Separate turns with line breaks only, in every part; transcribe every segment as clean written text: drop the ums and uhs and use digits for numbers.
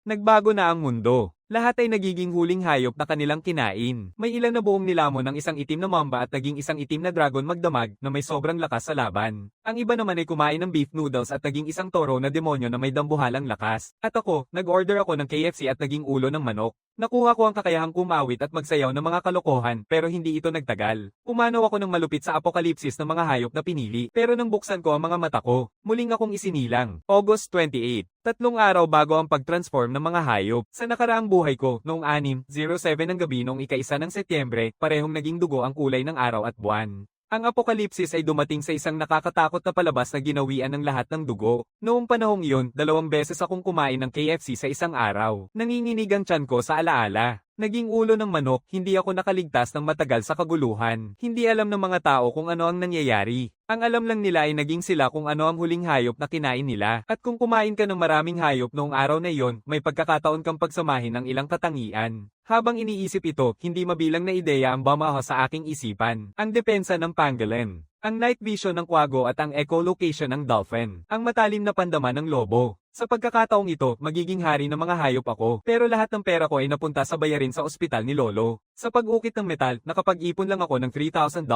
Nagbago na ang mundo. Lahat ay nagiging huling hayop na kanilang kinain. May ilan na buong nilamon ng isang itim na mamba at naging isang itim na dragon magdamag na may sobrang lakas sa laban. Ang iba naman ay kumain ng beef noodles at naging isang toro na demonyo na may dambuhalang lakas. At ako, nag-order ako ng KFC at naging ulo ng manok. Nakuha ko ang kakayahang kumawit at magsayaw ng mga kalokohan pero hindi ito nagtagal. Pumanaw ako ng malupit sa apokalipsis ng mga hayop na pinili pero nang buksan ko ang mga mata ko, muling akong isinilang. August 28. 3 araw bago ang pag-transform ng mga hayop. Sa nakaraang buhay ko, noong 6:07 ng gabi noong ika-1 ng Setyembre, parehong naging dugo ang kulay ng araw at buwan. Ang apokalipsis ay dumating sa isang nakakatakot na palabas na ginawian ng lahat ng dugo. Noong panahong iyon, 2 beses akong kumain ng KFC sa isang araw. Nanginginig ang tiyan ko sa alaala. Naging ulo ng manok, hindi ako nakaligtas ng matagal sa kaguluhan. Hindi alam ng mga tao kung ano ang nangyayari. Ang alam lang nila ay naging sila kung ano ang huling hayop na kinain nila. At kung kumain ka ng maraming hayop noong araw na iyon, may pagkakataon kang pagsamahin ng ilang katangian. Habang iniisip ito, hindi mabilang na ideya ang bumaho sa aking isipan. Ang depensa ng pangolin, ang night vision ng kwago at ang echolocation ng dolphin, ang matalim na pandaman ng lobo. Sa pagkakataong ito, magiging hari ng mga hayop ako, pero lahat ng pera ko ay napunta sa bayarin sa ospital ni Lolo. Sa pag-ukit ng metal, nakapag-ipon lang ako ng $3,000.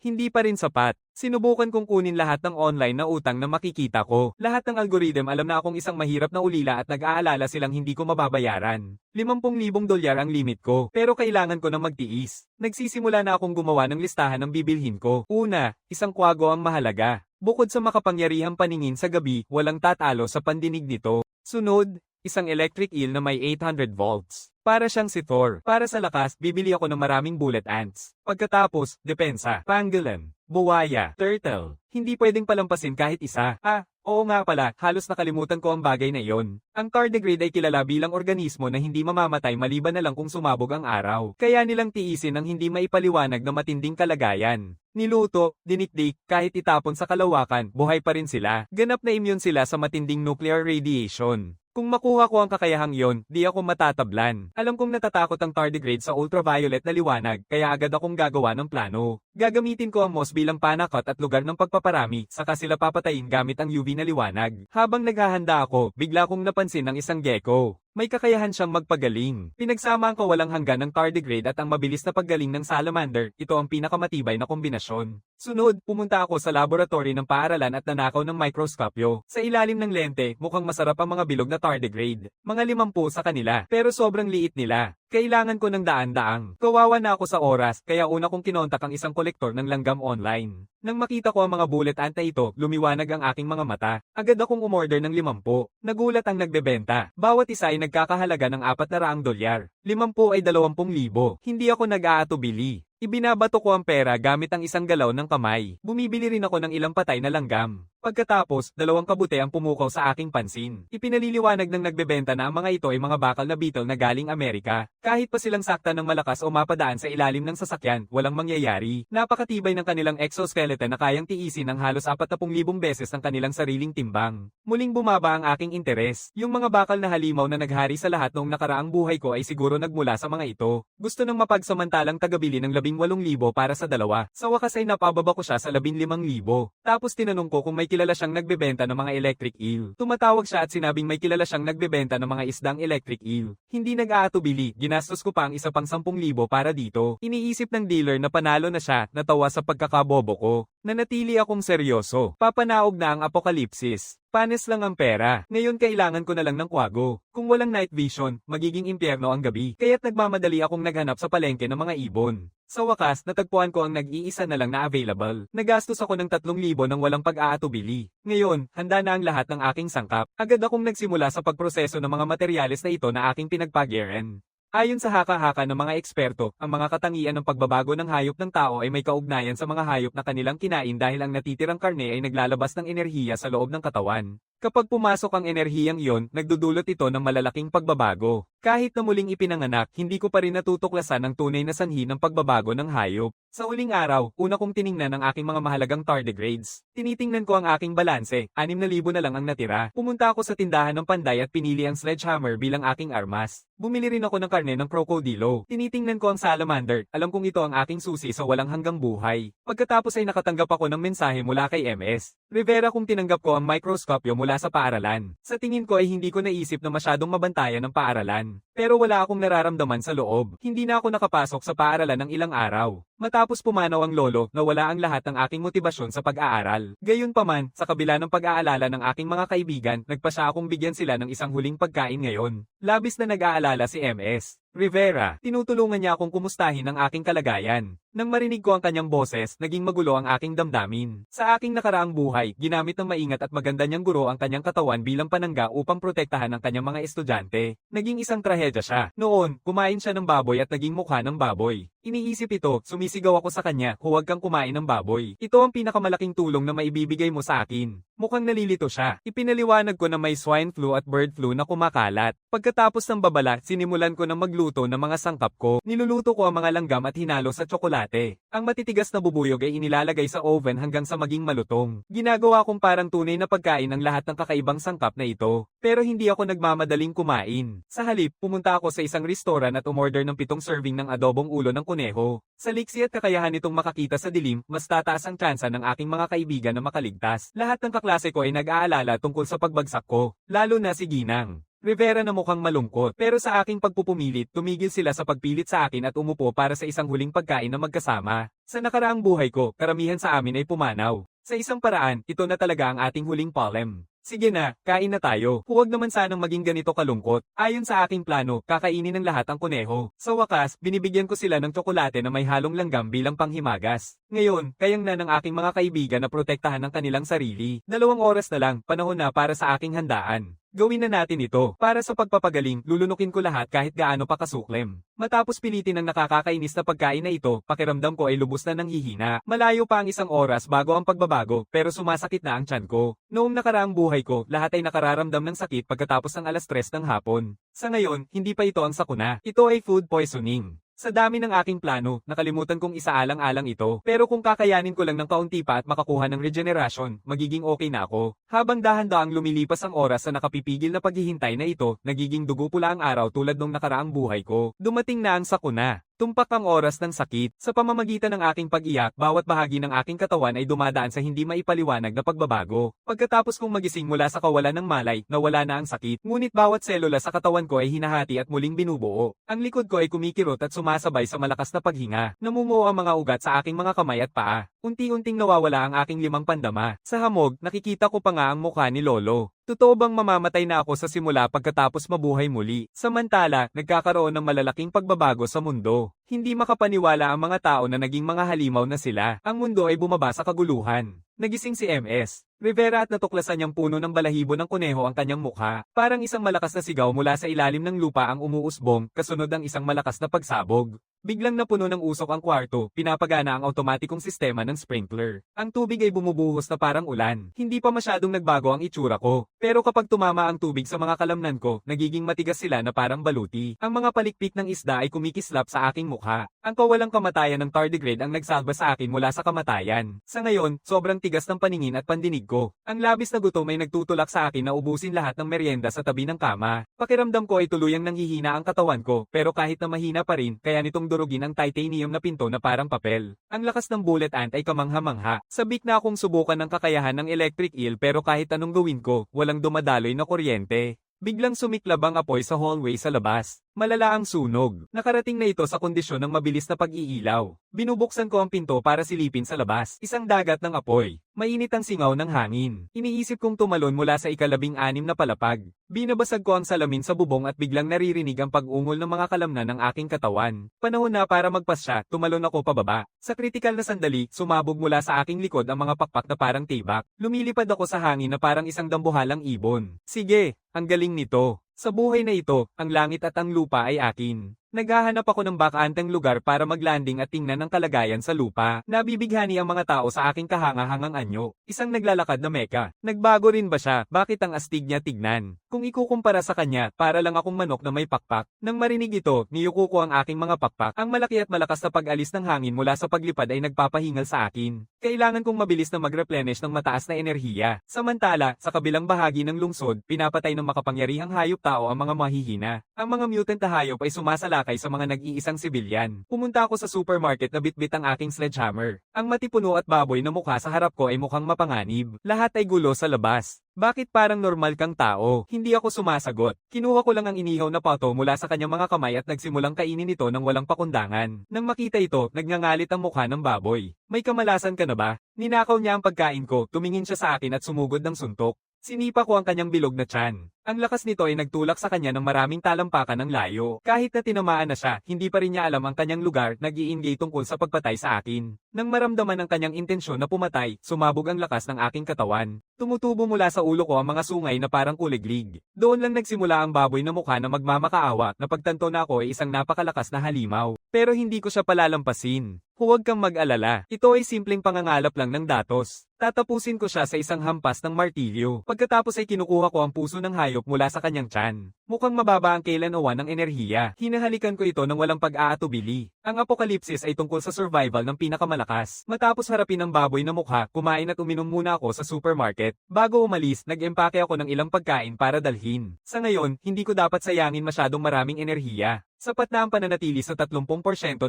Hindi pa rin sapat. Sinubukan kong kunin lahat ng online na utang na makikita ko. Lahat ng algorithm alam na akong isang mahirap na ulila at nag-aalala silang hindi ko mababayaran. $50,000 ang limit ko, pero kailangan ko na magtiis. Nagsisimula na akong gumawa ng listahan ng bibilhin ko. Una, isang kwago ang mahalaga. Bukod sa makapangyarihang paningin sa gabi, walang tatalo sa pandinig nito. Sunod, isang electric eel na may 800 volts. Para siyang si Thor. Para sa lakas, bibili ako ng maraming bullet ants. Pagkatapos, depensa, pangolin, buwaya, turtle. Hindi pwedeng palampasin kahit isa. Oo nga pala, halos nakalimutan ko ang bagay na iyon. Ang tardigrade ay kilala bilang organismo na hindi mamamatay maliban na lang kung sumabog ang araw. Kaya nilang tiisin ang hindi maipaliwanag na matinding kalagayan. Niluto, dinikdik, kahit itapon sa kalawakan, buhay pa rin sila. Ganap na immune sila sa matinding nuclear radiation. Kung makuha ko ang kakayahang yon, di ako matatablan. Alam kong natatakot ang tardigrade sa ultraviolet na liwanag, kaya agad akong gagawa ng plano. Gagamitin ko ang moss bilang panakot at lugar ng pagpaparami, saka sila papatayin gamit ang UV na liwanag. Habang naghahanda ako, bigla kong napansin ang isang gecko. May kakayahan siyang magpagaling. Pinagsama ang kawalang hanggan ng tardigrade at ang mabilis na paggaling ng salamander, ito ang pinakamatibay na kombinasyon. Sunod, pumunta ako sa laboratory ng paaralan at nanakaw ng mikroskopyo. Sa ilalim ng lente, mukhang masarap ang mga bilog na tardigrade. Mga 50 sa kanila, pero sobrang liit nila. Kailangan ko ng daan-daang. Kawawa na ako sa oras, kaya una kong kinontak ang isang kolektor ng langgam online. Nang makita ko ang mga bullet ant na ito, lumiwanag ang aking mga mata. Agad akong umorder ng 50. Nagulat ang nagbebenta. Bawat isa ay nagkakahalaga ng $400. 50 ay 20,000. Hindi ako nag-aatubili. Ibinabato ko ang pera gamit ang isang galaw ng kamay. Bumibili rin ako ng ilang patay na langgam. Pagkatapos, 2 kabute ang pumukaw sa aking pansin. Ipinaliliwanag ng nagbebenta na ang mga ito ay mga bakal na beetle na galing Amerika. Kahit pa silang sakta ng malakas o mapadaan sa ilalim ng sasakyan, walang mangyayari. Napakatibay ng kanilang exoskeleton na kayang tiisin ng halos 40,000 beses ang kanilang sariling timbang. Muling bumaba ang aking interes. Yung mga bakal na halimaw na naghari sa lahat noong nakaraang buhay ko ay siguro nagmula sa mga ito. Gusto ng mapagsamantalang tagabili ng 18,000 para sa dalawa. Sa wakas ay napababa ko siya sa 15,000. Tapos tinanong ko kung may kilala siyang nagbebenta ng mga electric eel. Tumatawag siya at sinabing may kilala siyang nagbebenta ng mga isdang electric eel. Hindi nag-aatubili, ginastos ko pa ang isa pang 10,000 para dito. Iniisip ng dealer na panalo na siya, natawa sa pagkakabobo ko. Nanatili akong seryoso. Papanaog na ang apokalipsis. Panis lang ang pera. Ngayon kailangan ko na lang ng kwago. Kung walang night vision, magiging impyerno ang gabi. Kaya't nagmamadali akong naghanap sa palengke ng mga ibon. Sa wakas, natagpuan ko ang nag-iisa na lang na available. Nagastos ako ng 3,000 nang walang pag-aatubili. Ngayon, handa na ang lahat ng aking sangkap. Agad akong nagsimula sa pagproseso ng mga materyales na ito na aking pinagpagiran. Ayon sa haka-haka ng mga eksperto, ang mga katangian ng pagbabago ng hayop ng tao ay may kaugnayan sa mga hayop na kanilang kinain dahil ang natitirang karne ay naglalabas ng enerhiya sa loob ng katawan. Kapag pumasok ang enerhiyang iyon, nagdudulot ito ng malalaking pagbabago. Kahit na muling ipinanganak, hindi ko pa rin natutuklasan ang tunay na sanhi ng pagbabago ng hayop. Sa huling araw, una kong tiningnan ang aking mga mahalagang tardigrades. Tinitingnan ko ang aking balanse, 6,000 na lang ang natira. Pumunta ako sa tindahan ng panday at pinili ang sledgehammer bilang aking armas. Bumili rin ako ng karne ng krokodilo. Tinitingnan ko ang salamander, alam kong ito ang aking susi sa walang hanggang buhay. Pagkatapos ay nakatanggap ako ng mensahe mula kay MS Rivera kung tinanggap ko ang microscopyo mula sa paaralan. Sa tingin ko ay hindi ko naisip na masyadong mabantayan ng paaralan. Pero wala akong nararamdaman sa loob. Hindi na ako nakapasok sa paaralan ng ilang araw. Matapos pumanaw ang lolo, nawala ang lahat ng aking motibasyon sa pag-aaral. Gayunpaman, sa kabila ng pag-aalala ng aking mga kaibigan, nagpasya akong bigyan sila ng isang huling pagkain ngayon. Labis na nag-aalala si MS Rivera. Tinutulungan niya akong kumustahin ang aking kalagayan. Nang marinig ko ang kanyang boses, naging magulo ang aking damdamin. Sa aking nakaraang buhay, ginamit ng maingat at maganda niyang guro ang kanyang katawan bilang panangga upang protektahan ang kanyang mga estudyante. Naging isang trahedya siya. Noon, kumain siya ng baboy at naging mukha ng baboy. Iniisip ito, sumisigaw ako sa kanya, huwag kang kumain ng baboy. Ito ang pinakamalaking tulong na maibibigay mo sa akin. Mukhang nalilito siya. Ipinaliwanag ko na may swine flu at bird flu na kumakalat. Pagkatapos ng babala, sinimulan ko na magluto ng mga sangkap ko. Niluluto ko ang mga langgam at hinalo sa tsokolate. Ang matitigas na bubuyog ay inilalagay sa oven hanggang sa maging malutong. Ginagawa kong parang tunay na pagkain ang lahat ng kakaibang sangkap na ito. Pero hindi ako nagmamadaling kumain. Sa halip, pumunta ako sa isang restoran at umorder ng 7 serving ng adobong ulo ng kuneho. Sa liksi at kakayahan nitong makakita sa dilim, mas tataas ang tsansa ng aking mga kaibigan na makaligtas. Lahat ng kaklase ko ay nag-aalala tungkol sa pagbagsak ko, lalo na si Ginang Rivera na mukhang malungkot. Pero sa aking pagpupumilit, tumigil sila sa pagpilit sa akin at umupo para sa isang huling pagkain na magkasama. Sa nakaraang buhay ko, karamihan sa amin ay pumanaw. Sa isang paraan, ito na talaga ang ating huling polem. Sige na, kain na tayo. Huwag naman sanang maging ganito kalungkot. Ayon sa aking plano, kakainin ng lahat ang kuneho. Sa wakas, binibigyan ko sila ng tsokolate na may halong langgam bilang panghimagas. Ngayon, kayang na ng aking mga kaibigan na protektahan ang kanilang sarili. 2 oras na lang, panahon na para sa aking handaan. Gawin na natin ito. Para sa pagpapagaling, lulunukin ko lahat kahit gaano pa kasuklem. Matapos pilitin ang nakakakainis na pagkain na ito, pakiramdam ko ay lubos na nanghihina. Malayo pa ang 1 oras bago ang pagbabago, pero sumasakit na ang tiyan ko. Noong nakaraang buhay ko, lahat ay nakararamdam ng sakit pagkatapos ng 3:00 ng hapon. Sa ngayon, hindi pa ito ang sakuna. Ito ay food poisoning. Sa dami ng aking plano, nakalimutan kong isaalang-alang ito. Pero kung kakayanin ko lang ng kaunti pa at makakuha ng regeneration, magiging okay na ako. Habang dahan-daang lumilipas ang oras sa nakapipigil na paghihintay na ito, nagiging dugo pula ang araw tulad ng nakaraang buhay ko. Dumating na ang sakuna. Tumpak ang oras ng sakit. Sa pamamagitan ng aking pag-iyak, bawat bahagi ng aking katawan ay dumadaan sa hindi maipaliwanag na pagbabago. Pagkatapos kong magising mula sa kawalan ng malay, nawala na ang sakit. Ngunit bawat selula sa katawan ko ay hinahati at muling binubuo. Ang likod ko ay kumikirot at sumasabay sa malakas na paghinga. Namumuo ang mga ugat sa aking mga kamay at paa. Unti-unting nawawala ang aking 5 pandama. Sa hamog, nakikita ko pa nga ang mukha ni Lolo. Totoo bang mamamatay na ako sa simula pagkatapos mabuhay muli? Samantala, nagkakaroon ng malalaking pagbabago sa mundo. Hindi makapaniwala ang mga tao na naging mga halimaw na sila. Ang mundo ay bumaba sa kaguluhan. Nagising si MS Rivera at natuklasan niyang puno ng balahibo ng kuneho ang kanyang mukha. Parang isang malakas na sigaw mula sa ilalim ng lupa ang umuusbong, kasunod ang isang malakas na pagsabog. Biglang napuno ng usok ang kwarto, pinapagana ang automatikong sistema ng sprinkler. Ang tubig ay bumubuhos na parang ulan. Hindi pa masyadong nagbago ang itsura ko. Pero kapag tumama ang tubig sa mga kalamnan ko, nagiging matigas sila na parang baluti. Ang mga palikpik ng isda ay kumikislap sa aking mukha. Ang kawalang kamatayan ng tardigrade ang nagsalba sa akin mula sa kamatayan. Sa ngayon, sobrang tigas ng paningin at pandinig ko. Ang labis na gutom ay nagtutulak sa akin na ubusin lahat ng merienda sa tabi ng kama. Pakiramdam ko ay tuluyang nanghihina ang katawan ko, pero kahit na mahina pa rin, kaya nitong durugin ang titanium na pinto na parang papel. Ang lakas ng bullet ant ay kamangha-mangha. Sabik na akong subukan ng kakayahan ng electric eel pero kahit anong gawin ko, walang dumadaloy na kuryente. Biglang sumiklab ang apoy sa hallway sa labas. Malala ang sunog. Nakarating na ito sa kondisyon ng mabilis na pag-iilaw. Binubuksan ko ang pinto para silipin sa labas. Isang dagat ng apoy. Mainit ang singaw ng hangin. Iniisip kong tumalon mula sa 16 na palapag. Binabasag ko ang salamin sa bubong at biglang naririnig ang pag-ungol ng mga kalamnan ng aking katawan. Panahon na para magpasya, tumalon ako pababa. Sa kritikal na sandali, sumabog mula sa aking likod ang mga pakpak na parang tibak. Lumilipad ako sa hangin na parang isang dambuhalang ibon. Sige, ang galing nito. Sa buhay na ito, ang langit at ang lupa ay akin. Naghahanap ako ng bakanteng lugar para maglanding at tingnan ang kalagayan sa lupa. Nabibighani ang mga tao sa aking kahangahangang anyo. Isang naglalakad na meka. Nagbago rin ba siya? Bakit ang astig niya tignan? Kung ikukumpara sa kanya, para lang akong manok na may pakpak. Nang marinig ito, niyuko ko ang aking mga pakpak. Ang malaki at malakas na pag-alis ng hangin mula sa paglipad ay nagpapahingal sa akin. Kailangan kong mabilis na mag-replenish ng mataas na enerhiya. Samantala, sa kabilang bahagi ng lungsod, pinapatay ng makapangyarihang hayop tao ang mga mahihina. Ang mga mutant na hayop ay sumasalakay sa mga nag-iisang sibilyan. Pumunta ako sa supermarket na bitbit ang aking sledgehammer. Ang matipuno at baboy na mukha sa harap ko ay mukhang mapanganib. Lahat ay gulo sa labas. Bakit parang normal kang tao? Hindi ako sumasagot. Kinuha ko lang ang inihaw na pato mula sa kanyang mga kamay at nagsimulang kainin ito ng walang pakundangan. Nang makita ito, nagngangalit ang mukha ng baboy. May kamalasan ka na ba? Ninakaw niya ang pagkain ko, tumingin siya sa akin at sumugod ng suntok. Sinipa ko ang kanyang bilog na tiyan. Ang lakas nito ay nagtulak sa kanya ng maraming talampakan ng layo. Kahit na tinamaan na siya, hindi pa rin niya alam ang kanyang lugar, nag-iingay tungkol sa pagpatay sa akin. Nang maramdaman ang kanyang intensyon na pumatay, sumabog ang lakas ng aking katawan. Tumutubo mula sa ulo ko ang mga sungay na parang kuliglig. Doon lang nagsimula ang baboy na mukha na magmamakaawa na pagtanto na ako ay isang napakalakas na halimaw. Pero hindi ko siya palalampasin. Huwag kang mag-alala. Ito ay simpleng pangangalap lang ng datos. Tatapusin ko siya sa isang hampas ng martilyo. Pagkatapos ay kinukuha ko ang puso ng hayop mula sa kanyang tiyan. Mukhang mababa ang kailanawan ng enerhiya. Hinahalikan ko ito ng walang pag-aatubili. Ang apokalipsis ay tungkol sa survival ng pinakamalakas. Matapos harapin ang baboy na mukha, kumain at uminom muna ako sa supermarket. Bago umalis, nag-empake ako ng ilang pagkain para dalhin. Sa ngayon, hindi ko dapat sayangin masyadong maraming enerhiya. Sapat na ang pananatili sa 30%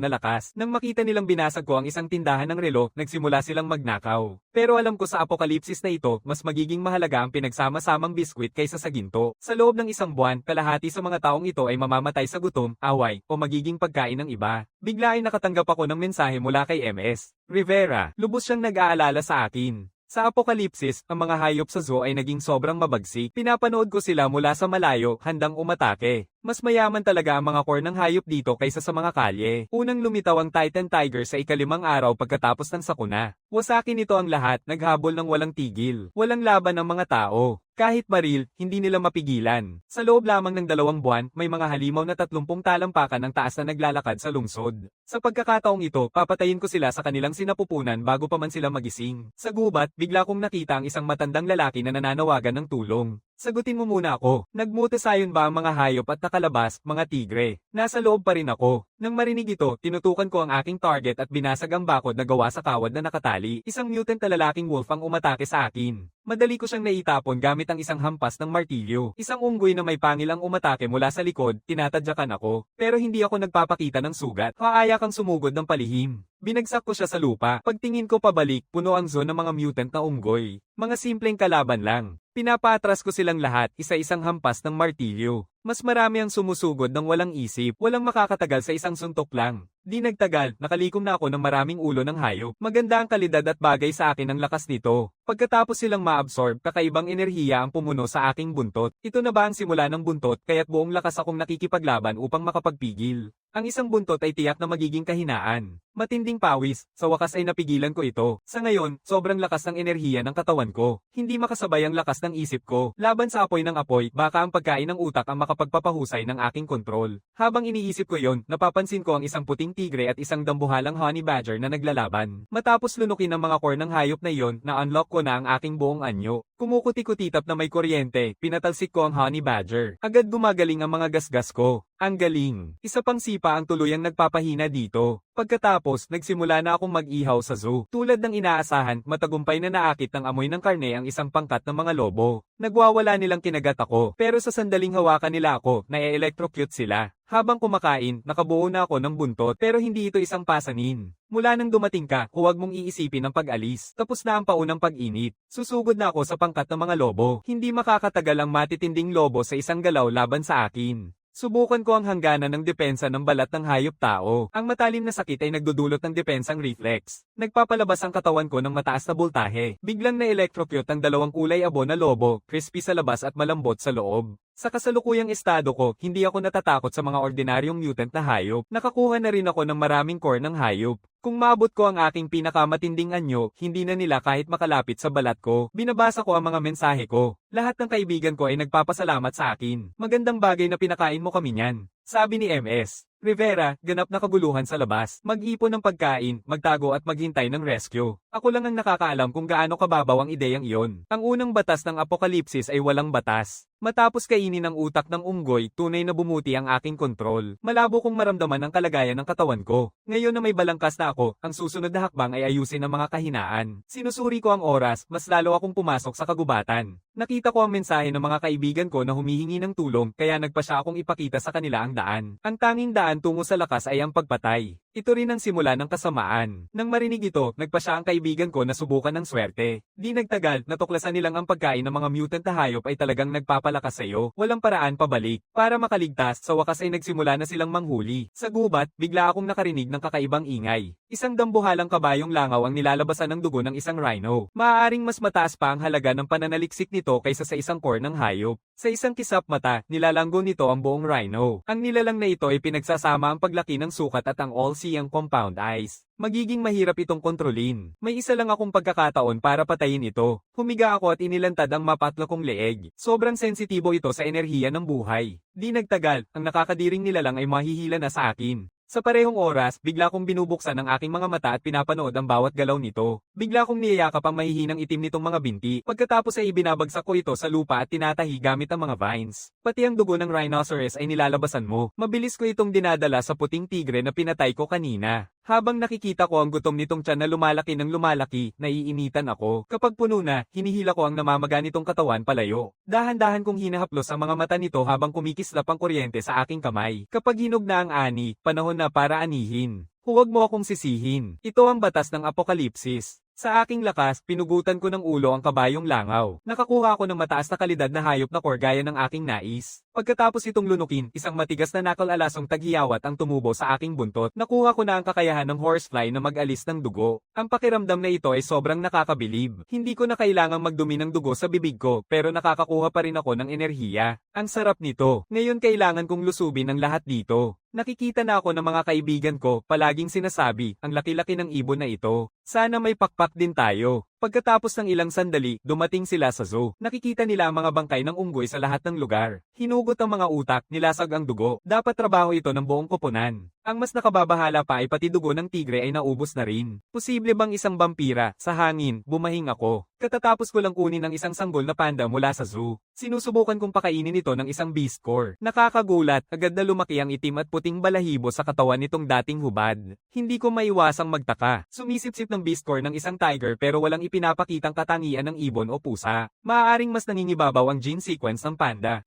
na lakas. Nang makita nilang binasag ko ang isang tindahan ng relo, nagsimula silang magnakaw. Pero alam ko sa apokalipsis na ito, mas magiging mahalaga ang pinagsama-samang biskwit kaysa sa ginto. Sa loob ng isang buwan, kalahati sa mga taong ito ay mamamatay sa gutom, away, o magiging pagkain ng iba. Bigla ay nakatanggap ako ng mensahe mula kay MS Rivera. Lubos siyang nag-aalala sa akin. Sa apokalipsis, ang mga hayop sa zoo ay naging sobrang mabagsik. Pinapanood ko sila mula sa malayo, handang umatake. Mas mayaman talaga ang mga core ng hayop dito kaysa sa mga kalye. Unang lumitaw ang Titan Tiger sa ikalimang araw pagkatapos ng sakuna. Wasakin nito ang lahat, naghabol ng walang tigil. Walang laban ng mga tao. Kahit baril, hindi nila mapigilan. Sa loob lamang ng 2 buwan, may mga halimaw na 30 talampakan ang taas na naglalakad sa lungsod. Sa pagkakataong ito, papatayin ko sila sa kanilang sinapupunan bago pa man sila magising. Sa gubat, bigla kong nakita ang isang matandang lalaki na nananawagan ng tulong. Sagutin mo muna ako. Nagmutasayon ba ang mga hayop at nakalabas, mga tigre? Nasa loob pa rin ako. Nang marinig ito, tinutukan ko ang aking target at binasag ang bakod na gawa sa kawad na nakatali. Isang mutant na lalaking wolf ang umatake sa akin. Madali ko siyang naitapon gamit ang isang hampas ng martilyo. Isang unggoy na may pangil ang umatake mula sa likod, tinatadyakan ako. Pero hindi ako nagpapakita ng sugat. Kaaya kang sumugod ng palihim. Binagsak ko siya sa lupa. Pagtingin ko pabalik, puno ang zone ng mga mutant na unggoy. Mga simpleng kalaban lang. Pinapaatras ko silang lahat, isa-isang hampas ng martilyo. Mas marami ang sumusugod ng walang isip, walang makakatagal sa isang suntok lang. Di nagtagal, nakalikom na ako ng maraming ulo ng hayop. Maganda ang kalidad at bagay sa akin ang lakas nito. Pagkatapos silang ma-absorb, kakaibang enerhiya ang pumuno sa aking buntot. Ito na ba ang simula ng buntot, kaya't buong lakas akong nakikipaglaban upang makapagpigil. Ang isang buntot ay tiyak na magiging kahinaan. Matinding pawis, sa wakas ay napigilan ko ito. Sa ngayon, sobrang lakas ng enerhiya ng katawan ko. Hindi makasabay ang lakas ng isip ko. Laban sa apoy ng apoy, baka ang pagkain ng utak ang makapagpapahusay ng aking kontrol. Habang iniisip ko yon, napapansin ko ang isang puting tigre at isang dambuhalang honey badger na naglalaban. Matapos lunukin ang mga core ng hayop na iyon, na-unlock ko na ang aking buong anyo. Kumukuti-kutitap na may kuryente, pinatalsik ko ang honey badger. Agad gumagaling ang mga gasgas ko. Ang galing. Isa pang sipa ang tuluyang nagpapahina dito. Pagkatapos, nagsimula na akong mag-ihaw sa zoo. Tulad ng inaasahan, matagumpay na naakit ng amoy ng karne ang isang pangkat ng mga lobo. Nagwawala nilang kinagat ako, pero sa sandaling hawakan nila ako, na-electrocute sila. Habang kumakain, nakabuo na ako ng buntot pero hindi ito isang pasanin. Mula nang dumating ka, huwag mong iisipin ang pag-alis. Tapos na ang paunang pag-init. Susugod na ako sa pangkat ng mga lobo. Hindi makakatagal ang matitinding lobo sa isang galaw laban sa akin. Subukan ko ang hangganan ng depensa ng balat ng hayop-tao. Ang matalim na sakit ay nagdudulot ng depensang reflex. Nagpapalabas ang katawan ko ng mataas na boltahe. Biglang na-electrocute ang 2 kulay abo na lobo, crispy sa labas at malambot sa loob. Sa kasalukuyang estado ko, hindi ako natatakot sa mga ordinaryong mutant na hayop. Nakakuha na rin ako ng maraming core ng hayop. Kung maabot ko ang aking pinakamatinding anyo, hindi na nila kahit makalapit sa balat ko. Binabasa ko ang mga mensahe ko. Lahat ng kaibigan ko ay nagpapasalamat sa akin. Magandang bagay na pinakain mo kami niyan. Sabi ni MS. Rivera, ganap na kaguluhan sa labas. Mag-ipon ng pagkain, magtago at maghintay ng rescue. Ako lang ang nakakaalam kung gaano kababaw ang ideyang iyon. Ang unang batas ng apokalipsis ay walang batas. Matapos kainin ng utak ng unggoy, tunay na bumuti ang aking kontrol. Malabo kong maramdaman ang kalagayan ng katawan ko. Ngayon na may balangkas na ako, ang susunod na hakbang ay ayusin ang mga kahinaan. Sinusuri ko ang oras, mas lalo akong pumasok sa kagubatan. Nakita ko ang mensahe ng mga kaibigan ko na humihingi ng tulong, kaya nagpa siya akong ipakita sa kanila ang daan. Ang tanging daan tungo sa lakas ay ang pagpatay. Ito rin ang simula ng kasamaan. Nang marinig ito, nagpa siya ang kaibigan ko na subukan ng swerte. Di nagtagal, natuklasan nilang ang pagkain ng mga mutant na hayop ay talagang nagpapalakas sa iyo. Walang paraan pabalik. Para makaligtas, sa wakas ay nagsimula na silang manghuli. Sa gubat, bigla akong nakarinig ng kakaibang ingay. Isang dambuhalang kabayong langaw ang nilalabasan ng dugo ng isang rhino. Maaaring mas mataas pa ang halaga ng pananaliksik nito kaysa sa isang core ng hayop. Sa isang kisap mata, nilalanggo nito ang buong rhino. Ang nilalang na ito ay pinagsasama ang paglaki ng sukat at ang all-seeing compound eyes. Magiging mahirap itong kontrolin. May isa lang akong pagkakataon para patayin ito. Humiga ako at inilantad ang mapatlo kong leeg. Sobrang sensitibo ito sa enerhiya ng buhay. Di nagtagal, ang nakakadiring nilalang ay mahihila na sa akin. Sa parehong oras, bigla kong binubuksan ang aking mga mata at pinapanood ang bawat galaw nito. Bigla kong niyayakap ang mahihinang itim nitong mga binti. Pagkatapos ay ibinabagsak ko ito sa lupa at tinatahi gamit ang mga vines. Pati ang dugo ng rhinoceros ay nilalabasan mo. Mabilis ko itong dinadala sa puting tigre na pinatay ko kanina. Habang nakikita ko ang gutom nitong tiyan na lumalaki ng lumalaki, naiinitan ako. Kapag puno na, hinihila ko ang namamaga nitong katawan palayo. Dahan-dahan kong hinahaplos ang mga mata nito habang kumikislap ang kuryente sa aking kamay. Kapag hinog na ang ani, panahon na para anihin. Huwag mo akong sisihin. Ito ang batas ng apokalipsis. Sa aking lakas, pinugutan ko ng ulo ang kabayong langaw. Nakakuha ako ng mataas na kalidad na hayop na core gaya ng aking nais. Pagkatapos itong lunukin, isang matigas na nakal-alasong taghiyawat ang tumubo sa aking buntot. Nakuha ko na ang kakayahan ng horsefly na mag-alis ng dugo. Ang pakiramdam na ito ay sobrang nakakabilib. Hindi ko na kailangang magdumi ng dugo sa bibig ko, pero nakakakuha pa rin ako ng enerhiya. Ang sarap nito. Ngayon kailangan kong lusubin ang lahat dito. Nakikita na ako ng mga kaibigan ko, palaging sinasabi, ang laki-laki ng ibon na ito. Sana may pakpak din tayo. Pagkatapos ng ilang sandali, dumating sila sa zoo. Nakikita nila ang mga bangkay ng unggoy sa lahat ng lugar. Hinugot ang mga utak, nilasag ang dugo. Dapat trabaho ito ng buong koponan. Ang mas nakababahala pa ay pati dugo ng tigre ay naubos na rin. Posible bang isang vampira, sa hangin, bumahing ako? Katatapos ko lang kunin ang isang sanggol na panda mula sa zoo. Sinusubukan kong pakainin ito ng isang beast core. Nakakagulat, agad na lumaki ang itim at puting balahibo sa katawan nitong dating hubad. Hindi ko maiwasang magtaka. Sumisip-sip ng beast core ng isang tiger pero walang ipinapakitang katangian ng ibon o pusa. Maaaring mas nangingibabaw ang gene sequence ng panda.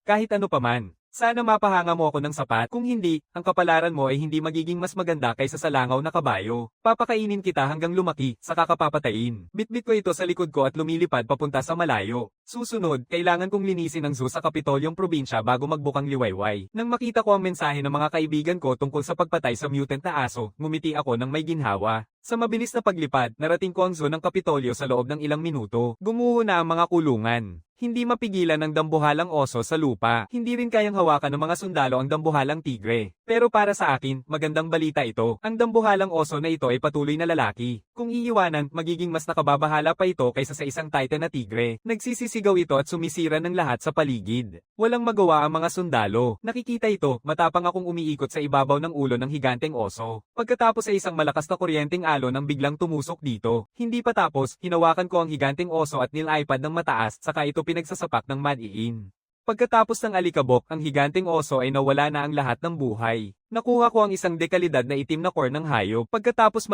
Kahit ano paman. Sana mapahanga mo ako ng sapat. Kung hindi, ang kapalaran mo ay hindi magiging mas maganda kaysa sa langaw na kabayo. Papakainin kita hanggang lumaki, saka kapapatayin. Bitbit ko ito sa likod ko at lumilipad papunta sa malayo. Susunod, kailangan kong linisin ang zoo sa Kapitolyong probinsya bago magbukang liwayway. Nang makita ko ang mensahe ng mga kaibigan ko tungkol sa pagpatay sa mutant na aso, ngumiti ako ng may ginhawa. Sa mabilis na paglipad, narating ko ang zoo ng Kapitolyo sa loob ng ilang minuto. Gumuho na ang mga kulungan. Hindi mapigilan ng dambuhalang oso sa lupa. Hindi rin kayang hawakan ng mga sundalo ang dambuhalang tigre. Pero para sa akin, magandang balita ito. Ang dambuhalang oso na ito ay patuloy na lalaki. Kung iiwanan, magiging mas nakababahala pa ito kaysa sa isang titan na tigre. Nagsisisigaw ito at sumisira ng lahat sa paligid. Walang magawa ang mga sundalo. Nakikita ito, matapang akong umiikot sa ibabaw ng ulo ng higanteng oso. Pagkatapos ay isang malakas na kuryenteng alon ang biglang tumusok dito. Hindi pa tapos, hinawakan ko ang higanteng oso at nilipad ng mataas, saka ito pinagsasapak ng madiin. Pagkatapos ng alikabok, ang higanteng oso ay nawala na ang lahat ng buhay. Nakuha ko ang isang dekalidad na itim na core ng hayop. Pagkatapos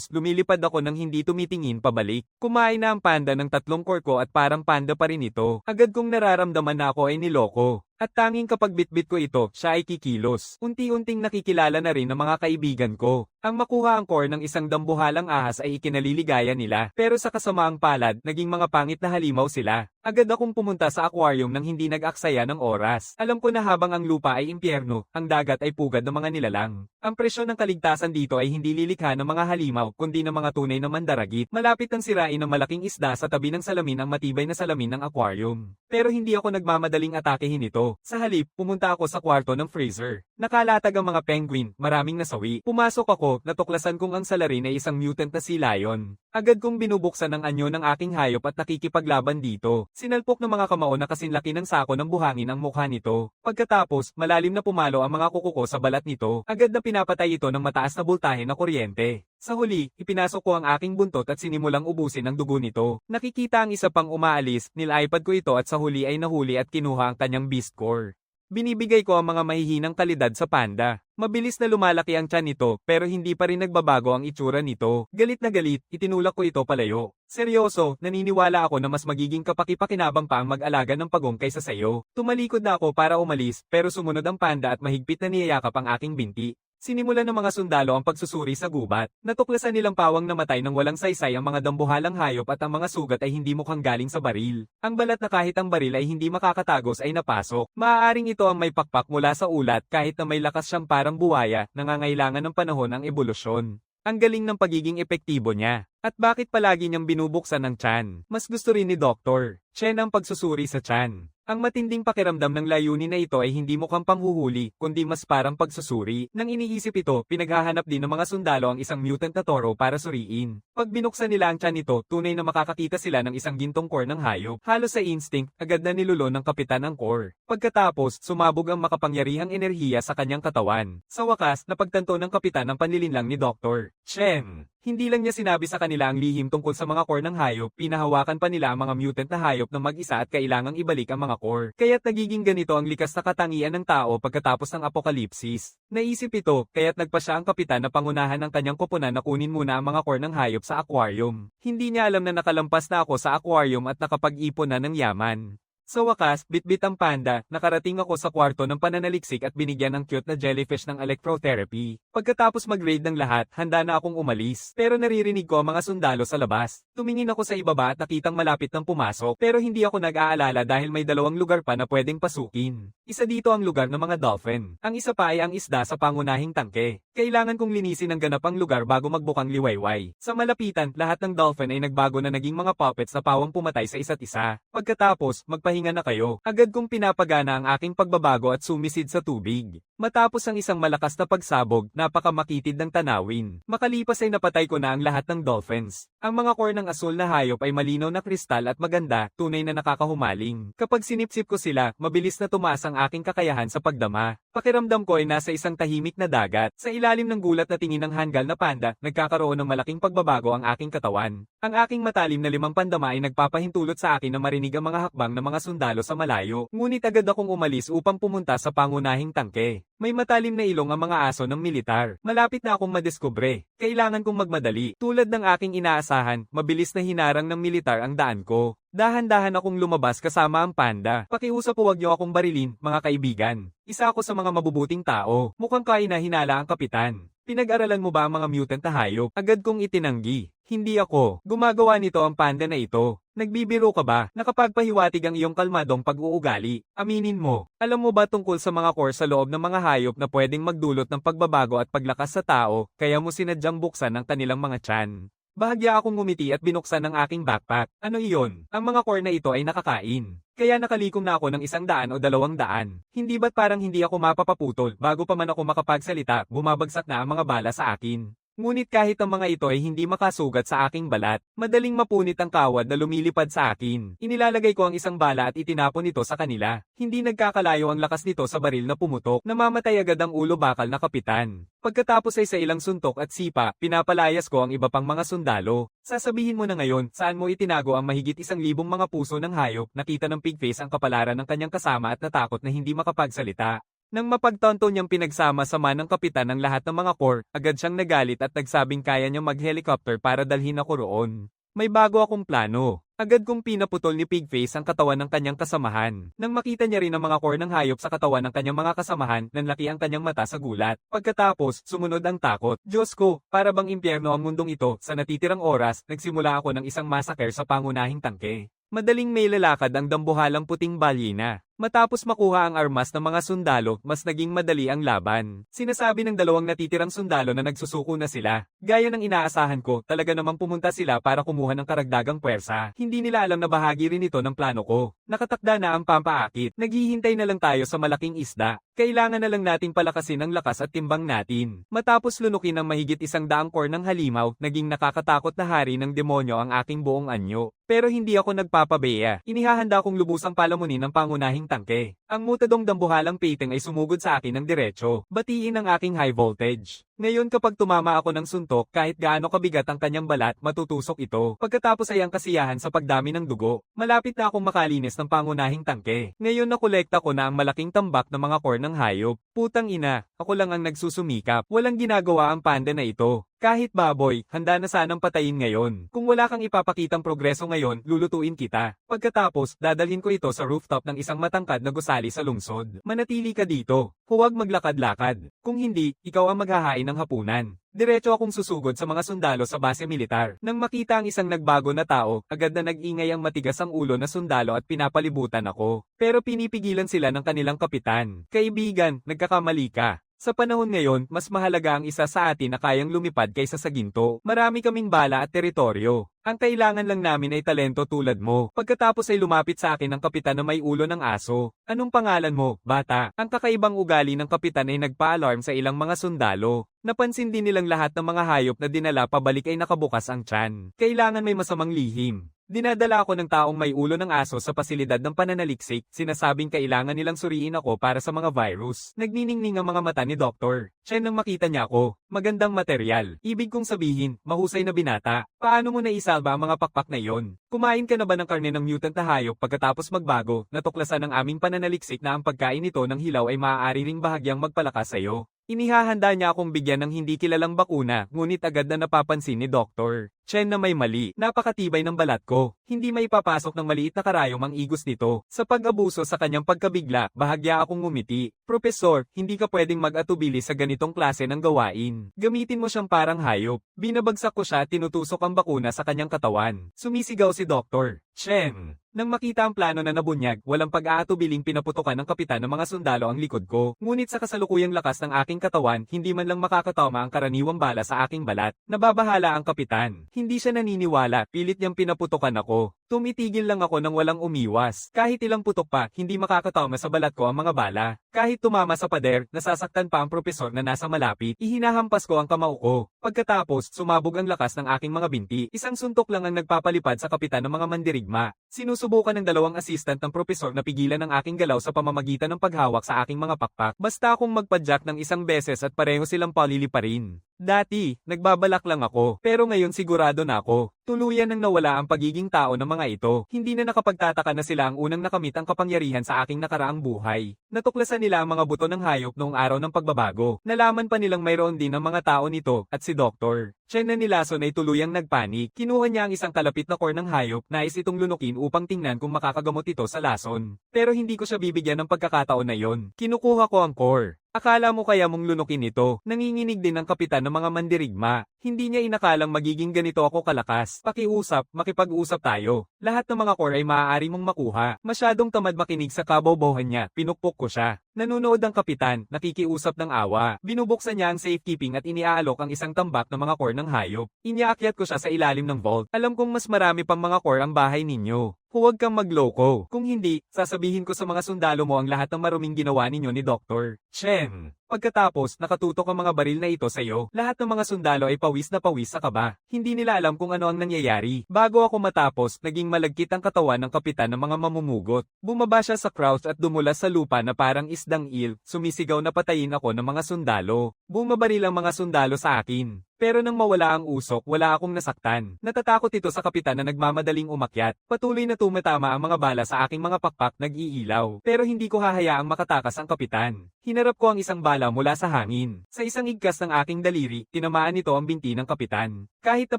lumilipad ako ng hindi tumitingin pabalik. Kumain na ang panda ng 3 core ko at parang panda pa rin ito. Agad kong nararamdaman na ako ay niloko. At tanging kapag bitbit ko ito, siya ay kikilos. Unti-unting nakikilala na rin ng mga kaibigan ko. Ang makuha ang core ng isang dambuhalang ahas ay ikinaliligaya nila. Pero sa kasamaang palad, naging mga pangit na halimaw sila. Agad akong pumunta sa aquarium nang hindi nag-aksaya ng oras. Alam ko na habang ang lupa ay impyerno, ang dagat ay pugad ng mga nilalang. Ang presyon ng kaligtasan dito ay hindi lilikha ng mga halimaw, kundi ng mga tunay na mandaragit. Malapit nang sirain ng malaking isda sa tabi ng salamin ang matibay na salamin ng aquarium. Pero hindi ako nagmamadaling atakehin ito. Sa halip, pumunta ako sa kwarto ng freezer. Nakalatag ang mga penguin, maraming nasawi. Pumasok ako, natuklasan kong ang salarin ay isang mutant na sea lion. Agad kong binubuksan ang anyo ng aking hayop at nakikipaglaban dito. Sinalpok ng mga kamao na kasinlaki ng sako ng buhangin ang mukha nito. Pagkatapos, malalim na pumalo ang mga kuko ko sa balat nito. Agad na pinapatay ito ng mataas na boltahe na kuryente. Sa huli, ipinasok ko ang aking buntot at sinimulang ubusin ang dugo nito. Nakikita ang isa pang umaalis, nilipad ko ito at sa huli ay nahuli at kinuha ang kanyang beast core. Binibigay ko ang mga mahihinang kalidad sa panda. Mabilis na lumalaki ang tiyan nito, pero hindi pa rin nagbabago ang itsura nito. Galit na galit, itinulak ko ito palayo. Seryoso, naniniwala ako na mas magiging kapakipakinabang pa ang mag-alaga ng pagong kaysa sayo. Tumalikod na ako para umalis, pero sumunod ang panda at mahigpit na niyayakap ang aking binti. Sinimulan ng mga sundalo ang pagsusuri sa gubat. Natuklasan nilang pawang namatay ng walang saysay ang mga dambuhalang hayop at ang mga sugat ay hindi mukhang galing sa baril. Ang balat na kahit ang baril ay hindi makakatagos ay napasok. Maaaring ito ang may pakpak mula sa ulat kahit na may lakas siyang parang buwaya, nangangailangan ng panahon ang ebolusyon. Ang galing ng pagiging epektibo niya. At bakit palagi niyang binubuksan ng tiyan? Mas gusto rin ni Dr. Chen ang pagsusuri sa tiyan. Ang matinding pakiramdam ng layunin na ito ay hindi mukhang panghuhuli, kundi mas parang pagsusuri. Nang iniisip ito, pinaghahanap din ng mga sundalo ang isang mutant na toro para suriin. Pag binuksan nila ang tiyan nito, tunay na makakakita sila ng isang gintong core ng hayop. Halos sa instinct, agad na nilulo ng kapitan ang core. Pagkatapos, sumabog ang makapangyarihang enerhiya sa kanyang katawan. Sa wakas, napagtanto ng kapitan ang panlilinlang ni Dr. Chen. Hindi lang niya sinabi sa kanila ang lihim tungkol sa mga core ng hayop, pinahawakan pa nila ang mga mutant na hayop na mag-isa at kailangang ibalik ang mga core. Kaya't nagiging ganito ang likas na katangian ng tao pagkatapos ng apokalipsis. Naisip ito, kaya't nagpa siya ang kapitan na pangunahan ng kanyang koponan na kunin muna ang mga core ng hayop sa aquarium. Hindi niya alam na nakalampas na ako sa aquarium at nakapag-ipon na ng yaman. Sa wakas, bitbit ang panda, nakarating ako sa kwarto ng pananaliksik at binigyan ng cute na jellyfish ng electrotherapy. Pagkatapos mag-raid ng lahat, handa na akong umalis. Pero naririnig ko ang mga sundalo sa labas. Tumingin ako sa ibaba at nakitang malapit ng pumasok, pero hindi ako nag-aalala dahil may dalawang lugar pa na pwedeng pasukin. Isa dito ang lugar ng mga dolphin. Ang isa pa ay ang isda sa pangunahing tangke. Kailangan kong linisin ng ganap ang lugar bago magbukang liwayway. Sa malapitan, lahat ng dolphin ay nagbago na naging mga puppets na pawang pumatay sa isa't isa. Pagkatapos, magpahinga na kayo. Agad kong pinapagana ang aking pagbabago at sumisid sa tubig. Matapos ang isang malakas na pagsabog, napakamakitid ng tanawin. Makalipas ay napatay ko na ang lahat ng dolphins. Ang mga core ng asul na hayop ay malinaw na kristal at maganda, tunay na nakakahumaling. Kapag sinipsip ko sila, mabilis na tumaas ang aking kakayahan sa pagdama. Pakiramdam ko ay nasa isang tahimik na dagat. Sa ilalim ng gulat na tingin ng hanggal na panda, nagkakaroon ng malaking pagbabago ang aking katawan. Ang aking matalim na limang pandama ay nagpapahintulot sa akin na marinig ang mga hakbang ng mga sundalo sa malayo. Ngunit agad akong umalis upang pumunta sa pangunahing tangke. May matalim na ilong ang mga aso ng militar. Malapit na akong madiskubre. Kailangan kong magmadali. Tulad ng aking inaasahan, mabilis na hinarang ng militar ang daan ko. Dahan-dahan akong lumabas kasama ang panda. Pakiusap huwag niyo akong barilin, mga kaibigan. Isa ako sa mga mabubuting tao. Mukhang kahina-hinala ang kapitan. Pinag-aralan mo ba ang mga mutant na hayop? Agad kong itinanggi. Hindi ako. Gumagawa nito ang panda na ito. Nagbibiro ka ba? Nakapagpahiwatig ang iyong kalmadong pag-uugali. Aminin mo. Alam mo ba tungkol sa mga core sa loob ng mga hayop na pwedeng magdulot ng pagbabago at paglakas sa tao, kaya mo sinadyang buksan ang kanilang mga tiyan? Bahagya akong ngumiti at binuksan ang aking backpack. Ano iyon? Ang mga core na ito ay nakakain. Kaya nakalikom na ako ng 100 o 200. Hindi ba't parang hindi ako mapapaputol bago pa man ako makapagsalita, bumabagsak na ang mga bala sa akin. Ngunit kahit ang mga ito ay hindi makasugat sa aking balat, madaling mapunit ang kawad na lumilipad sa akin. Inilalagay ko ang isang bala at itinapon ito sa kanila. Hindi nagkakalayo ang lakas nito sa baril na pumutok, namamatay agad ang ulo bakal na kapitan. Pagkatapos ay sa ilang suntok at sipa, pinapalayas ko ang iba pang mga sundalo. Sasabihin mo na ngayon, saan mo itinago ang mahigit 1,000 mga puso ng hayop? Nakita ng pigface ang kapalaran ng kanyang kasama at natakot na hindi makapagsalita. Nang mapagtanto niyang pinagsama-sama ng kapitan ang lahat ng mga core, agad siyang nagalit at nagsabing kaya niyang mag-helicopter para dalhin ako roon. May bago akong plano. Agad kong pinaputol ni Pigface ang katawan ng kanyang kasamahan. Nang makita niya rin ang mga core ng hayop sa katawan ng kanyang mga kasamahan, nanlaki ang kanyang mata sa gulat. Pagkatapos, sumunod ang takot. Diyos ko, para bang impyerno ang mundong ito. Sa natitirang oras, nagsimula ako ng isang massacre sa pangunahing tangke. Madaling may lalakad ang dambuhalang puting balyena. Matapos makuha ang armas ng mga sundalo, mas naging madali ang laban. Sinasabi ng dalawang natitirang sundalo na nagsusuko na sila. Gaya ng inaasahan ko, talaga namang pumunta sila para kumuha ng karagdagang puwersa. Hindi nila alam na bahagi rin ito ng plano ko. Nakatakda na ang pampaakit. Naghihintay na lang tayo sa malaking isda. Kailangan na lang nating palakasin ang lakas at timbang natin. Matapos lunukin ng mahigit 100 core ng halimaw, naging nakakatakot na hari ng demonyo ang aking buong anyo. Pero hindi ako nagpapabeya. Inihahanda kong lubusang palamunin ng pangunahing tangke. Ang mutadong dambuhalang pating ay sumugod sa akin ng diretso. Batiin ang aking high voltage. Ngayon kapag tumama ako ng suntok, kahit gaano kabigat ang kanyang balat, matutusok ito. Pagkatapos ay ang kasiyahan sa pagdami ng dugo. Malapit na akong makalinis ng pangunahing tangke. Ngayon nakolekta ko na ang malaking tambak ng mga core ng hayop. Putang ina, ako lang ang nagsusumikap. Walang ginagawa ang panda na ito. Kahit baboy, handa na sanang patayin ngayon. Kung wala kang ipapakitang progreso ngayon, lulutuin kita. Pagkatapos, dadalhin ko ito sa rooftop ng isang matangkad na gusali sa lungsod. Manatili ka dito. Huwag maglakad-lakad. Kung hindi, ikaw ang maghahain ng hapunan. Diretso akong susugod sa mga sundalo sa base militar. Nang makita ang isang nagbago na tao, agad na nag-ingay ang matigas ang ulo na sundalo at pinapalibutan ako. Pero pinipigilan sila ng kanilang kapitan. Kaibigan, nagkakamali ka. Sa panahon ngayon, mas mahalaga ang isa sa atin na kayang lumipad kaysa sa ginto. Marami kaming bala at teritoryo. Ang kailangan lang namin ay talento tulad mo. Pagkatapos ay lumapit sa akin ang kapitan na may ulo ng aso. Anong pangalan mo, bata? Ang kakaibang ugali ng kapitan ay nagpa-alarm sa ilang mga sundalo. Napansin din nilang lahat ng mga hayop na dinala pabalik ay nakabukas ang tiyan. Kailangan may masamang lihim. Dinadala ako ng taong may ulo ng aso sa pasilidad ng pananaliksik, sinasabing kailangan nilang suriin ako para sa mga virus. Nagniningning ang mga mata ni Doktor. Siya nang makita niya ako. Magandang materyal. Ibig kong sabihin, mahusay na binata. Paano mo naisalba ang mga pakpak na iyon? Kumain ka na ba ng karne ng mutant na hayop pagkatapos magbago? Natuklasan ng aming pananaliksik na ang pagkain nito ng hilaw ay maaari ring bahagyang magpalakas sa iyo. Inihahanda niya akong bigyan ng hindi kilalang bakuna, ngunit agad na napapansin ni Doktor Chen na may mali. Napakatibay ng balat ko. Hindi maipapasok ng maliit na karayom ang igos nito. Sa pag-abuso sa kanyang pagkabigla, bahagya akong ngumiti. Profesor, hindi ka pwedeng mag-atubili sa ganitong klase ng gawain. Gamitin mo siyang parang hayop. Binabagsak ko siya at tinutusok ang bakuna sa kanyang katawan. Sumisigaw si Doktor Chen. Nang makita ang plano na nabunyag, walang pag-aatubiling pinaputukan ng kapitan ng mga sundalo ang likod ko. Ngunit sa kasalukuyang lakas ng aking katawan, hindi man lang makakatama ang karaniwang bala sa aking balat. Nababahala ang kapitan. Hindi siya naniniwala, pilit niyang pinaputukan ako. Tumitigil lang ako nang walang umiwas. Kahit ilang putok pa, hindi makakatama sa balat ko ang mga bala. Kahit tumama sa pader, nasasaktan pa ang propesor na nasa malapit, ihinahampas ko ang kamao ko. Pagkatapos, sumabog ang lakas ng aking mga binti. Isang suntok lang ang nagpapalipad sa kapitan ng mga mandirigma. Sinusubukan ng dalawang assistant ng propesor na pigilan ang aking galaw sa pamamagitan ng paghawak sa aking mga pakpak. Basta akong magpadyak ng isang beses at pareho silang paliliparin. Dati, nagbabalak lang ako, pero ngayon sigurado na ako. Tuluyan nang nawala ang pagiging tao ng mga ito. Hindi na nakapagtataka na sila ang unang nakamit ang kapangyarihan sa aking nakaraang buhay. Natuklasan nila ang mga buto ng hayop noong araw ng pagbabago. Nalaman pa nilang mayroon din ang mga tao nito at si Doktor Chen na nilason ay tuluyang nagpanik. Kinuha niya ang isang kalapit na core ng hayop, nais itong lunukin upang tingnan kung makakagamot ito sa lason. Pero hindi ko siya bibigyan ng pagkakataon na yon. Kinukuha ko ang core. Akala mo kaya mong lunukin ito? Nanginginig din ang kapitan ng mga mandirigma. Hindi niya inakalang magiging ganito ako kalakas. Pakiusap, makipag-usap tayo. Lahat ng mga core ay maaari mong makuha. Masyadong tamad makinig sa kabobohan niya. Pinukpok ko siya. Nanunood ang kapitan, nakikiusap ng awa. Binubuksan niya ang safekeeping at iniaalok ang isang tambak ng mga core ng hayop. Inyaakyat ko siya sa ilalim ng vault. Alam kong mas marami pang mga core ang bahay ninyo. Huwag kang magloko. Kung hindi, sasabihin ko sa mga sundalo mo ang lahat ng maruming ginawa ninyo ni Dr. Chen. Pagkatapos, nakatutok ang mga baril na ito sa iyo. Lahat ng mga sundalo ay pawis na pawis sa kaba. Hindi nila alam kung ano ang nangyayari. Bago ako matapos, naging malagkit ang katawan ng kapitan ng mga mamumugot. Bumaba siya sa crouch at dumulas sa lupa na parang isdang eel. Sumisigaw na patayin ako ng mga sundalo. Bumabaril ang mga sundalo sa akin. Pero nang mawala ang usok, wala akong nasaktan. Natatakot ito sa kapitan na nagmamadaling umakyat. Patuloy na tumatama ang mga bala sa aking mga pakpak nag-iilaw. Pero hindi ko hahayaang makatakas ang kapitan. Hinarap ko ang isang bala mula sa hangin. Sa isang igkas ng aking daliri, tinamaan nito ang binti ng kapitan. Kahit na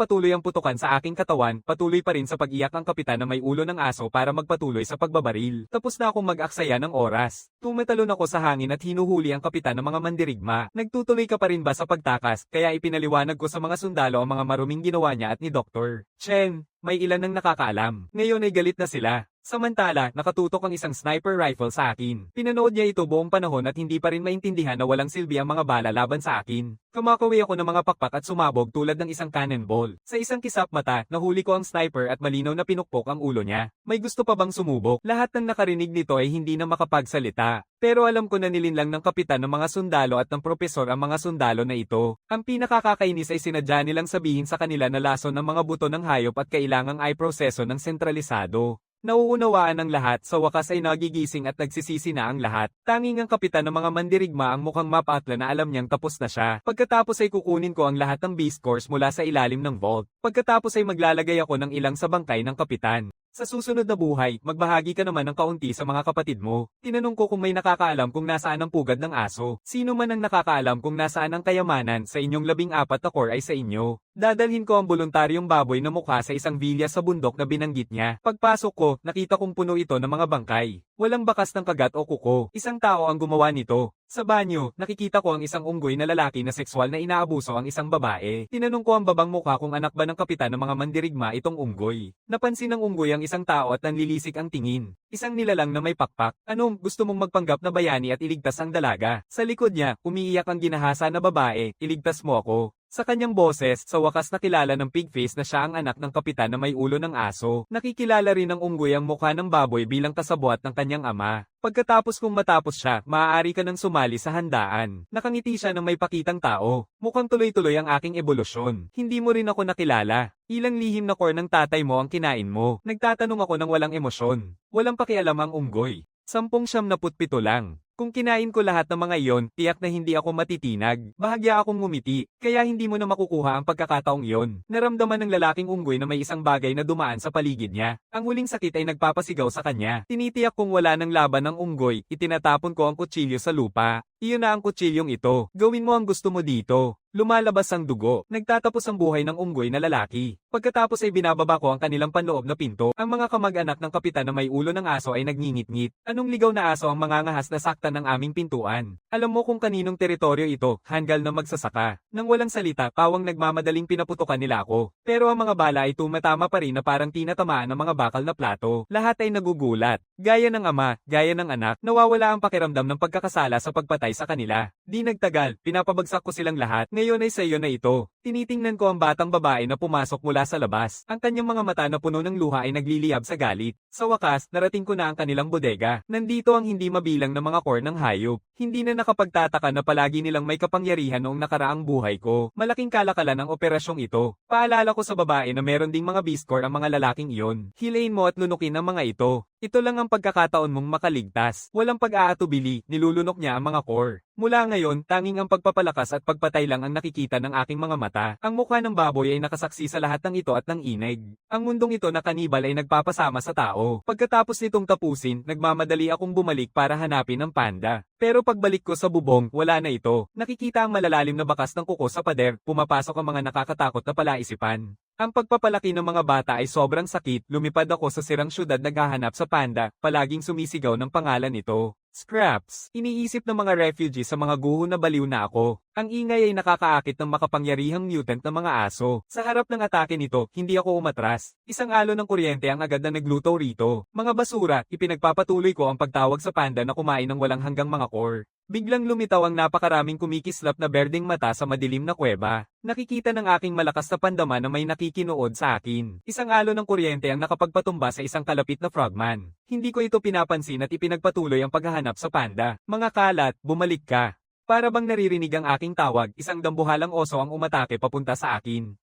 patuloy ang putukan sa aking katawan, patuloy pa rin sa pag-iyak ang kapitan na may ulo ng aso para magpatuloy sa pagbabaril. Tapos na akong mag-aksaya ng oras. Tumatalon ako sa hangin at hinuhuli ang kapitan ng mga mandirigma. Nagtutuloy ka pa rin ba sa pagtakas, kaya ipinaliwanag ko sa mga sundalo ang mga maruming ginawa niya at ni Dr. Chen. may ilan ang nakakaalam. Ngayon ay galit na sila. Samantala, nakatutok ang isang sniper rifle sa akin. Pinanood niya ito buong panahon at hindi pa rin maintindihan na walang silbi ang mga bala laban sa akin. Kumakawi ako ng mga pakpak at sumabog tulad ng isang cannonball. Sa isang kisap mata, nahuli ko ang sniper at malinaw na pinukpok ang ulo niya. May gusto pa bang sumubok? Lahat ng nakarinig nito ay hindi na makapagsalita. Pero alam ko na nilinlang ng kapitan ng mga sundalo at ng propesor ang mga sundalo na ito. Ang pinakakakainis ay sinadya nilang sabihin sa kanila na lason ng mga buto ng hayop at kailangang ay proseso ng sentralisado. Nauunawaan ng lahat, sa wakas ay nagigising at nagsisisi na ang lahat. Tanging ang kapitan ng mga mandirigma ang mukhang mapatla na alam niyang tapos na siya. Pagkatapos ay kukunin ko ang lahat ng beast cores mula sa ilalim ng vault. Pagkatapos ay maglalagay ako ng ilang sa bangkay ng kapitan. Sa susunod na buhay, magbahagi ka naman ng kaunti sa mga kapatid mo. Tinanong ko kung may nakakaalam kung nasaan ang pugad ng aso. Sino man ang nakakaalam kung nasaan ang kayamanan sa inyong 14 na core ay sa inyo. Dadalhin ko ang voluntaryong baboy na mukha sa isang vilya sa bundok na binanggit niya. Pagpasok ko, nakita kong puno ito ng mga bangkay. Walang bakas ng kagat o kuko. Isang tao ang gumawa nito. Sa banyo, nakikita ko ang isang unggoy na lalaki na sexual na inaabuso ang isang babae. Tinanong ko ang babang mukha kung anak ba ng kapitan ng mga mandirigma itong unggoy. Napansin ng unggoy ang isang tao at nanlilisik ang tingin. Isang nilalang na may pakpak. Anong, gusto mong magpanggap na bayani at iligtas ang dalaga? Sa likod niya, umiiyak ang ginahasa na babae, iligtas mo ako. Sa kanyang boses, sa wakas nakilala ng pigface na siya ang anak ng kapitan na may ulo ng aso. Nakikilala rin ng unggoy ang mukha ng baboy bilang kasabwat ng kanyang ama. Pagkatapos kung matapos siya, maaari ka nang sumali sa handaan. Nakangiti siya ng may pakitang tao. Mukhang tuloy-tuloy ang aking ebolusyon. Hindi mo rin ako nakilala. Ilang lihim na core ng tatay mo ang kinain mo. Nagtatanong ako ng walang emosyon. Walang pakialam ang unggoy. 10-77 lang. Kung kinain ko lahat ng mga iyon, tiyak na hindi ako matitinag. Bahagya akong ngumiti, kaya hindi mo na makukuha ang pagkakataong iyon. Naramdaman ng lalaking unggoy na may isang bagay na dumaan sa paligid niya. Ang huling sakit ay nagpapasigaw sa kanya. Tinitiyak kung wala ng laban ng unggoy, itinatapon ko ang kutsilyo sa lupa. Iyon na ang kutsilyong ito. Gawin mo ang gusto mo dito. Lumalabas ang dugo. Nagtatapos ang buhay ng unggoy na lalaki. Pagkatapos ay binababa ko ang kanilang panloob na pinto. Ang mga kamag-anak ng kapitan na may ulo ng aso ay nagngingit-ngit. Anong ligaw na aso ang mangangahas na saktan ng aming pintuan? Alam mo kung kaninong teritoryo ito, hanggal na magsasaka. Nang walang salita, pawang nagmamadaling pinaputukan nila ako. Pero ang mga bala ay tumatama pa rin na parang tinatamaan ng mga bakal na plato. Lahat ay nagugulat. Gaya ng ama, gaya ng anak, nawawala ang pakiramdam ng pagkakasala sa pagpatay sa kanila. Di nagtagal, pinapabagsak ko silang lahat. Ngayon ay sa iyo na ito. Tinitingnan ko ang batang babae na pumasok mula sa labas. Ang kanyang mga mata na puno ng luha ay nagliliyab sa galit. Sa wakas, narating ko na ang kanilang bodega. Nandito ang hindi mabilang na mga core ng hayop. Hindi na nakapagtataka na palagi nilang may kapangyarihan noong nakaraang buhay ko. Malaking kalakalan ang operasyong ito. Paalala ko sa babae na meron ding mga beast core ang mga lalaking iyon. Hilain mo at lunukin ang mga ito. Ito lang ang pagkakataon mong makaligtas. Walang pag-aatubili, nilulunok niya ang mga core. Mula ngayon, tanging ang pagpapalakas at pagpatay lang ang nakikita ng aking mga mata. Ang mukha ng baboy ay nakasaksi sa lahat ng ito at ng inig. Ang mundong ito na kanibal ay nagpapasama sa tao. Pagkatapos nitong tapusin, nagmamadali akong bumalik para hanapin ang panda. Pero pagbalik ko sa bubong, wala na ito. Nakikita ang malalalim na bakas ng kuko sa pader, pumapasok ang mga nakakatakot na palaisipan. Ang pagpapalaki ng mga bata ay sobrang sakit, lumipad ako sa sirang syudad naghahanap sa panda, palaging sumisigaw ng pangalan nito. Scraps. Iniisip ng mga refugee sa mga guho na baliw na ako. Ang ingay ay nakakaakit ng makapangyarihang mutant na mga aso. Sa harap ng atake nito, hindi ako umatras. Isang alon ng kuryente ang agad na nagluto rito. Mga basura, ipinagpapatuloy ko ang pagtawag sa panda na kumain ng walang hanggang mga core. Biglang lumitaw ang napakaraming kumikislap na berdeng mata sa madilim na kuweba. Nakikita ng aking malakas na pandama na may nakikinood sa akin. Isang alon ng kuryente ang nakapagpatumba sa isang kalapit na frogman. Hindi ko ito pinapansin at ipinagpatuloy ang paghahanap sa panda. Mga kalat, bumalik ka. Para bang naririnig ang aking tawag, isang dambuhalang oso ang umatake papunta sa akin.